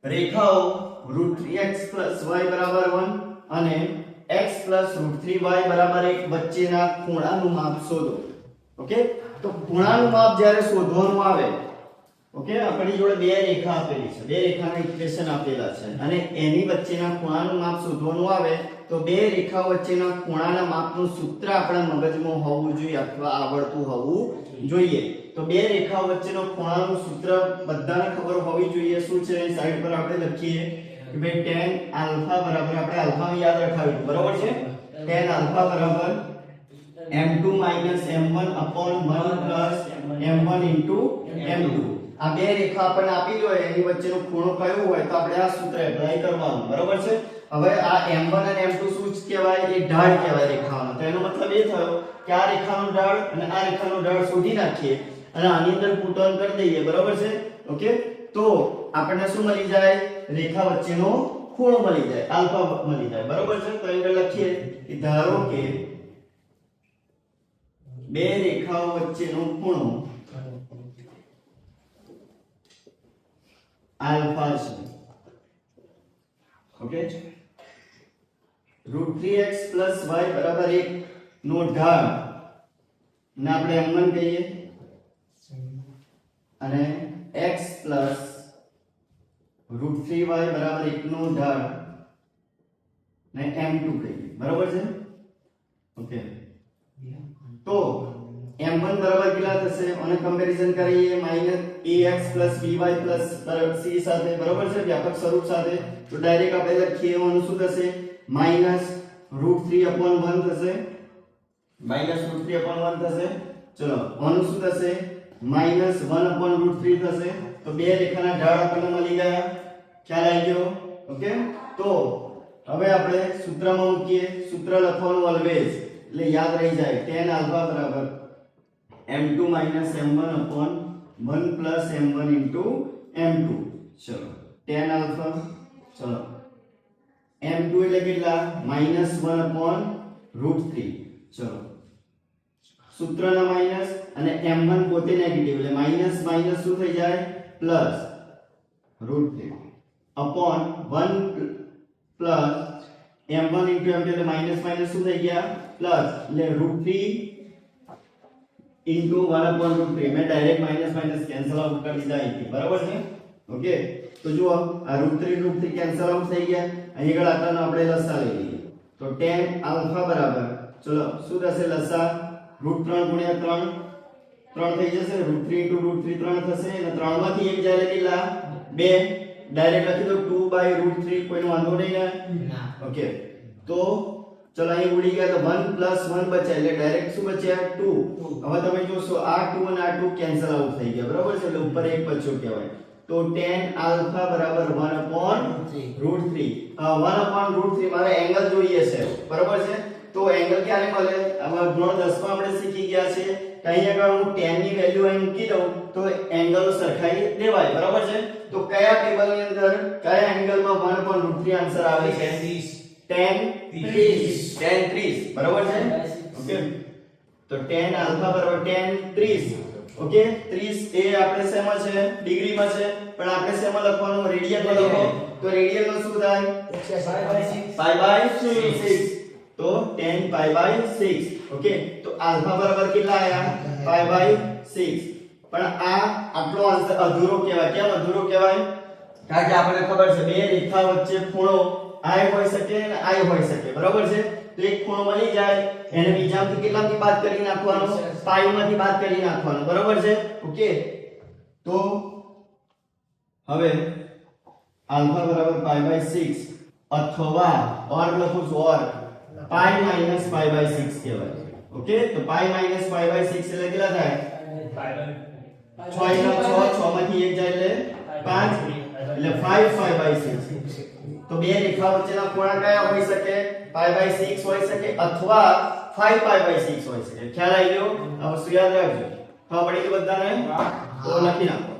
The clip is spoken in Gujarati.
રેખાઓ √3x + y = 1 અને x + √3y = 1 વચ્ચેના ખૂણાનું માપ શોધો. ઓકે, તો ખૂણાનું માપ જ્યારે શોધવાનું આવે, ઓકે, આપણી જોડે બે રેખા આપેલી છે, બે રેખાના ઇક્વેશન આપેલા છે અને એની વચ્ચેના ખૂણાનું માપ શોધવાનું આવે તો બે રેખાઓ વચ્ચેના ખૂણાના માપનું સૂત્ર આપણા મગજમાં હોવું જોઈએ અથવા આવડતું હોવું જોઈએ. તો બે રેખાઓ વચ્ચેનો ખૂણાનું સૂત્ર બધાને ખબર હોવી જોઈએ. શું છે? સાઈડ પર આપણે લખીએ કે ભાઈ tan આલ્ફા બરાબર, આપણે આલ્ફા યાદ રખાવ્યું, બરાબર છે? tan આલ્ફા બરાબર m2 - m1 upon 1 plus m1 into m2. આ બે રેખા આપણને આપી હોય એની વચ્ચેનો ખૂણો કયો હોય તો આપણે આ સૂત્ર એપ્લાય કરવાનું, બરાબર છે? હવે આ m1 અને m2 શું કહેવાય? એ ઢાળ કહેવાય રેખાઓનો. તો એનો મતલબ એ થયો કે આ રેખાનો ઢાળ અને આ રેખાનો ઢાળ શોધી નાખીએ અને આની અંદર પુટ ઓન કરી દઈએ, બરાબર છે? ઓકે, તો આપણને શું મળી જાય? રેખા વચ્ચેનો ખૂણો મળી જાય, આલ્ફા મળી જાય, બરાબર છે? તો અહીં લખીએ કે ધારો કે બે રેખાઓ વચ્ચેનો ખૂણો આલ્ફા છે. ઓકે, √3x + y = 1 નો ઢાળ ને આપણે m1 કહીએ અને x + √3y = 1 નો ઢાળ ને m2 કહીએ, બરાબર છે? ઓકે, તો m1 બરાબર કેટલા થશે? અને કમ્પેરીઝન કરીએ -ax + by + c સાથે, બરાબર છે? વ્યાપક સ્વરૂપ સાથે. તો ડાયરેક્ટ આપણે લખીએ એનું શું થશે? -√3/1 થશે, -√3/1 થશે. ચલો, આનું શું થશે? -1/√3 થશે. તો બે રેખાના ઢાળ આપણને મળી ગયા. ખ્યાલ આવી ગયો? ઓકે, તો હવે આપણે સૂત્રમાં મૂકીએ. સૂત્ર લખવાનું ઓલવેઝ, એટલે યાદ રહી જાય. tan આલ્ફા બરાબર m2 - m1 / 1 plus m1 into m2. ચલો, tan આલ્ફા, ચલો m2 એટલે કેટલા? -1/√3. ચલો, સૂત્રના માઈનસ અને m1 પોતે નેગેટિવ એટલે માઈનસ માઈનસ શું થઈ જાય? Plus √3 upon 1 plus m1 into m2 એટલે માઈનસ માઈનસ શું થઈ ગયા? પ્લસ, એટલે √3 into 1/√3. મેં direct minus minus cancel out કરી દીધા અહીંથી, બરાબર છે? ઓકે, તો જુઓ આ √3 કેન્સલ આઉટ થઈ ગયા. અહીં આગળ આટલાનો આપણે લસા લઈ લઈએ. તો tan આલ્ફા બરાબર, ચલો શું થશે? લસા √3 * 3 3 થઈ જશે. √3 into √3 3 થશે અને 3 માંથી 1 જાય એટલે કેટલા? 2. ડાયરેક્ટ લખી દો 2/√3. કોઈનો વાંધો નહીં ને? ઓકે, તો ચલો અહીં ઉડી ગયા તો 1 + 1 બચ્યા એટલે ડાયરેક્ટ શું બચ્યા? 2. હવે તમે જોશો આ 2 અને આ 2 કેન્સલ આઉટ થઈ ગયા, બરાબર છે? એટલે ઉપર એક બચ્યો કહેવાય. તો tan આલ્ફા બરાબર 1/√3. 1/√3 મારે એંગલ જોઈએ છે, બરાબર છે? તો એંગલ ક્યારે મળે? આમાં ગુણ 10 માં આપણે શીખી ગયા છે કે અહીં આગળ હું tan ની વેલ્યુ અહીં મૂકી દઉં તો એંગલો સરખાઈ લેવાય, બરાબર છે? તો કયા ટેબલની અંદર કયા એંગલમાં 1/√3 આન્સર આવે છે? tan 30, બરાબર છે? ઓકે, તો tan આલ્ફા બરાબર tan 30. ઓકે, 30 એ આપણે શેમાં છે? ડિગ્રીમાં છે, પણ આપણે શેમાં લખવાનું? રેડિયનમાં લખો. તો રેડિયનમાં શું થાય? π/6. તો tan π/6. ઓકે, તો આલ્ફા બરાબર કેટલા આયા? π/6. પણ આ આપણો આન્સર અધૂરો કહેવાય. કેમ અધૂરો કહેવાય? કારણ કે આપણને ખબર છે બે રેખા વચ્ચે ખૂણો I હોઈ શકે અને I હોઈ શકે, બરાબર છે? તો એક ખૂણો મળી જાય એને બીજામાંથી કેટલામાંથી બાદ કરી નાખવાનો? પાઈમાંથી બાદ કરી નાખવાનો, બરાબર છે? ઓકે, તો હવે આલ્ફા બરાબર π/6 અથવા ઓર લખું છું, ઓર π - π/6 કહેવાય. ઓકે, તો π - π/6 એટલે કેટલા થાય? 6 * 6 માંથી 1 જાય એટલે 5 એટલે 5/6. તો બે રેખા વચ્ચેના ખૂણા કયા હોઈ શકે? π/6 હોઈ શકે અથવા 5π/6 હોઈ શકે. ખ્યાલ આવી ગયો? હવે શું યાદ રાખજો? ખબર પડી કે બધાને? તો લખી નાખો.